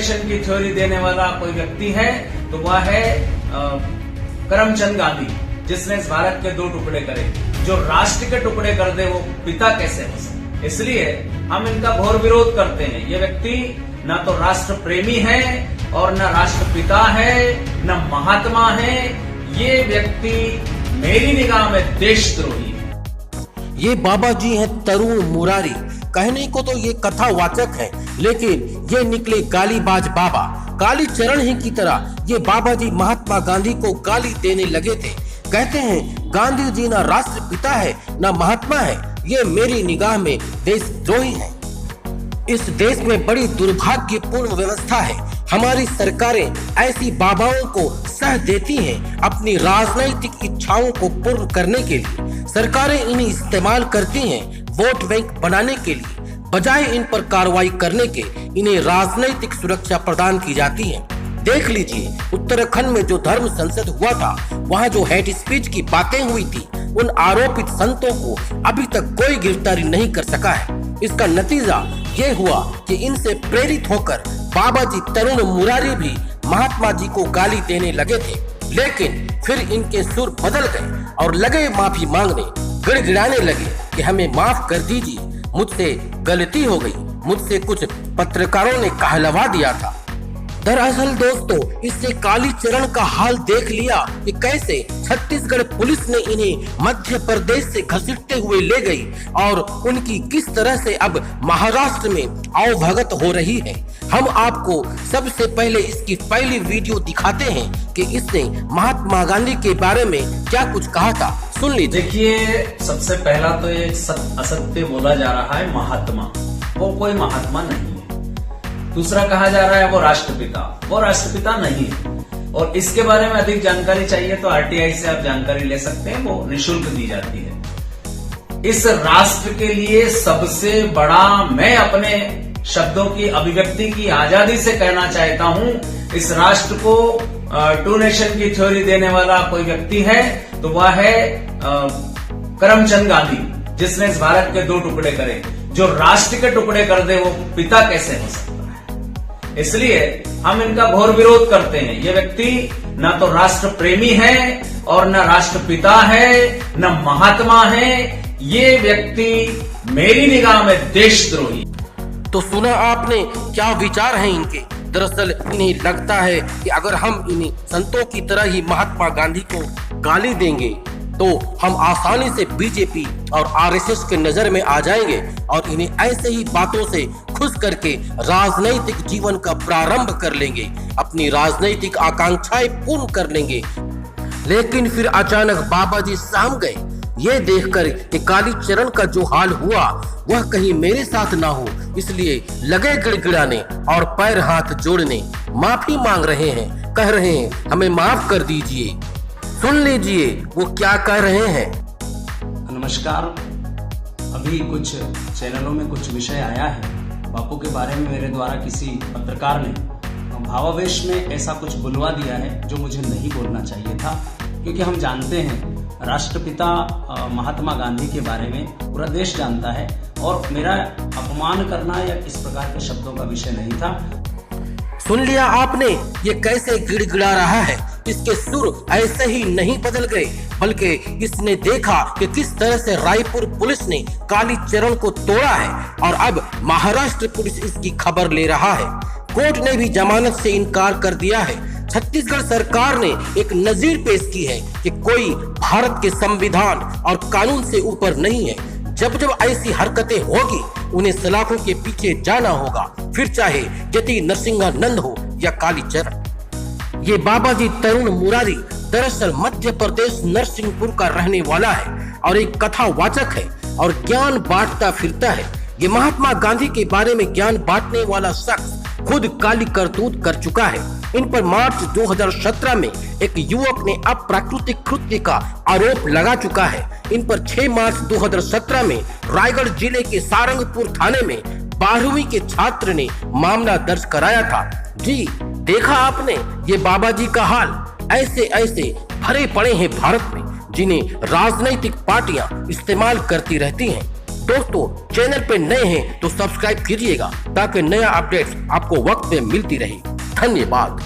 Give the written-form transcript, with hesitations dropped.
Donation की theory देने वाला कोई व्यक्ति है तो वह है करमचंद गांधी, जिसने इस भारत के 2 टुकड़े करे। जो राष्ट्र के टुकड़े कर दे वो पिता कैसे हो सकते? इसलिए हम इनका घोर विरोध करते हैं। ये व्यक्ति न तो राष्ट्र प्रेमी है और न राष्ट्रपिता है, न महात्मा है। ये व्यक्ति मेरी निगाह में देशद्रोही है। ये बाबा जी हैं तरुण मुरारी। कहने को तो ये कथावाचक है, लेकिन ये निकले गालीबाज बाबा। कालीचरण ही की तरह ये बाबा जी महात्मा गांधी को गाली देने लगे थे। कहते हैं गांधी जी ना राष्ट्रपिता है ना महात्मा है, ये मेरी निगाह में देशद्रोही है। इस देश में बड़ी दुर्भाग्यपूर्ण व्यवस्था है। हमारी सरकारें ऐसी बाबाओं को सह देती हैं अपनी राजनीतिक इच्छाओं को पूर्ण करने के लिए। सरकारें इन्हें इस्तेमाल करती हैं वोट बैंक बनाने के लिए। बजाय इन पर कार्रवाई करने के इन्हें राजनीतिक सुरक्षा प्रदान की जाती है। देख लीजिए उत्तराखंड में जो धर्म संसद हुआ था, वहाँ जो हेट स्पीच की बातें हुई थी, उन आरोपित संतों को अभी तक कोई गिरफ्तारी नहीं कर सका है। इसका नतीजा ये हुआ कि इनसे प्रेरित होकर बाबा जी तरुण मुरारी भी महात्मा जी को गाली देने लगे थे, लेकिन फिर इनके सुर बदल गए और लगे माफी मांगने, गिड़गिड़ाने लगे कि हमें माफ कर दीजिए, मुझसे गलती हो गई, मुझसे कुछ पत्रकारों ने कहलवा दिया था। दरअसल दोस्तों, इससे कालीचरण का हाल देख लिया कि कैसे छत्तीसगढ़ पुलिस ने इन्हें मध्य प्रदेश से घसीटते हुए ले गई और उनकी किस तरह से अब महाराष्ट्र में आवभगत हो रही है। हम आपको सबसे पहले इसकी पहली वीडियो दिखाते हैं कि इसने महात्मा गांधी के बारे में क्या कुछ कहा था। सुन लीजिए। देखिए, सबसे पहला तो ये असत्य बोला जा रहा है महात्मा, वो कोई महात्मा नहीं है। दूसरा कहा जा रहा है वो राष्ट्रपिता, वो राष्ट्रपिता नहीं है। और इसके बारे में अधिक जानकारी चाहिए तो आरटीआई से आप जानकारी ले सकते हैं, वो निःशुल्क दी जाती है। इस राष्ट्र के लिए सबसे बड़ा, मैं अपने शब्दों की अभिव्यक्ति की आजादी से कहना चाहता हूं, इस राष्ट्र को डोनेशन की थ्योरी देने वाला कोई व्यक्ति है तो वह है करमचंद गांधी, जिसने इस भारत के 2 टुकड़े करे। जो राष्ट्र के टुकड़े कर दे वो पिता कैसे हो सकता है? इसलिए हम इनका घोर विरोध करते हैं। ये व्यक्ति न तो राष्ट्र प्रेमी है और न राष्ट्रपिता है, न महात्मा है। ये व्यक्ति मेरी निगाह में देशद्रोही। तो सुना आपने क्या विचार हैं इनके। दरअसल इन्हें लगता है कि अगर हम इन्हें संतों की तरह ही महात्मा गांधी को गाली देंगे तो हम आसानी से बीजेपी और आरएसएस के नजर में आ जाएंगे और इन्हें ऐसे ही बातों से खुश करके राजनीतिक जीवन का प्रारंभ कर लेंगे, अपनी राजनीतिक आकांक्षाएं पूर्ण कर लेंगे। लेकिन फिर अचानक बाबा जी साम गए। ये देखकर कि कालीचरण का जो हाल हुआ वह कहीं मेरे साथ ना हो, इसलिए लगे गिड़गिड़ाने और पैर हाथ जोड़ने, माफी मांग रहे हैं, कह रहे हैं हमें माफ कर दीजिए। सुन लीजिए वो क्या कह रहे हैं। नमस्कार। अभी कुछ चैनलों में कुछ विषय आया है बापू के बारे में, मेरे द्वारा किसी पत्रकार ने भावावेश में ऐसा कुछ बुलवा दिया है जो मुझे नहीं बोलना चाहिए था, क्योंकि हम जानते हैं राष्ट्रपिता महात्मा गांधी के बारे में पूरा देश जानता है और मेरा अपमान करना या इस प्रकार के शब्दों का विषय नहीं था। सुन लिया आपने ये कैसे गिड़गिड़ा रहा है। इसके सुर ऐसे ही नहीं बदल गए, बल्कि इसने देखा कि किस तरह से रायपुर पुलिस ने कालीचरण को तोड़ा है और अब महाराष्ट्र पुलिस इसकी खबर ले रहा है। कोर्ट ने भी जमानत से इनकार कर दिया है। छत्तीसगढ़ सरकार ने एक नजीर पेश की है कि कोई भारत के संविधान और कानून से ऊपर नहीं है। जब जब ऐसी हरकतें होगी उन्हें सलाखों के पीछे जाना होगा, फिर चाहे यति नरसिंहानंद हो या कालीचरण। ये बाबा जी तरुण मुरारी दरअसल मध्य प्रदेश नरसिंहपुर का रहने वाला है और एक कथावाचक है और ज्ञान बांटता फिरता है। ये महात्मा गांधी के बारे में ज्ञान बांटने वाला शख्स खुद काली करतूत कर चुका है। इन पर मार्च 2017 में एक युवक ने अप्राकृतिक कृत्य का आरोप लगा चुका है। इन पर 6 मार्च 2017 में रायगढ़ जिले के सारंगपुर थाने में 12वीं के छात्र ने मामला दर्ज कराया था। जी देखा आपने ये बाबा जी का हाल। ऐसे ऐसे भरे पड़े हैं भारत में जिन्हें राजनीतिक पार्टियां इस्तेमाल करती रहती हैं। दोस्तों चैनल पे नए हैं तो सब्सक्राइब कीजिएगा ताकि नया अपडेट्स आपको वक्त पे मिलती रहे। धन्यवाद।